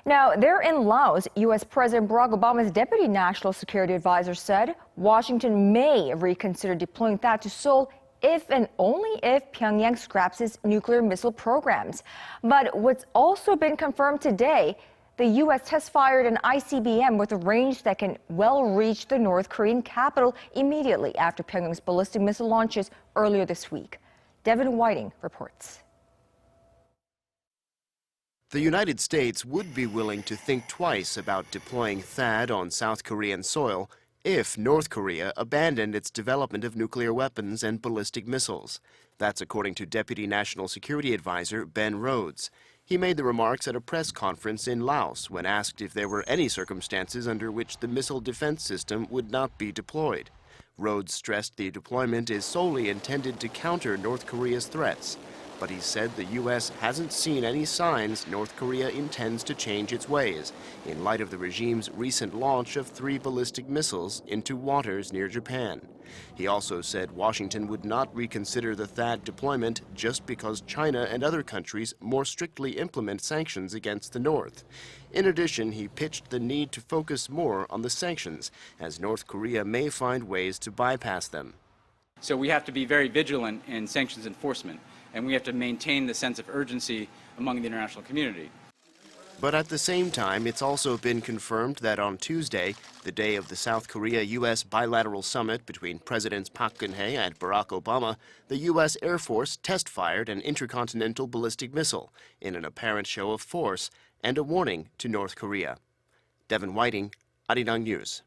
Now, there in Laos, U.S. President Barack Obama's Deputy National Security Advisor said Washington may reconsider deploying THAAD to Seoul if and only if Pyongyang scraps its nuclear missile programs. But what's also been confirmed today, the U.S. test-fired an ICBM with a range that can well reach the North Korean capital immediately after Pyongyang's ballistic missile launches earlier this week. Devin Whiting reports. The United States would be willing to think twice about deploying THAAD on South Korean soil if North Korea abandoned its development of nuclear weapons and ballistic missiles. That's according to Deputy National Security Advisor Ben Rhodes. He made the remarks at a press conference in Laos when asked if there were any circumstances under which the missile defense system would not be deployed. Rhodes stressed the deployment is solely intended to counter North Korea's threats. But he said the U.S. hasn't seen any signs North Korea intends to change its ways, in light of the regime's recent launch of 3 ballistic missiles into waters near Japan. He also said Washington would not reconsider the THAAD deployment just because China and other countries more strictly implement sanctions against the North. In addition, he pitched the need to focus more on the sanctions, as North Korea may find ways to bypass them. So we have to be very vigilant in sanctions enforcement, and we have to maintain the sense of urgency among the international community. But at the same time, it's also been confirmed that on Tuesday, the day of the South Korea-U.S. bilateral summit between Presidents Park Geun-hye and Barack Obama, the U.S. Air Force test-fired an intercontinental ballistic missile in an apparent show of force and a warning to North Korea. Devin Whiting, Arirang News.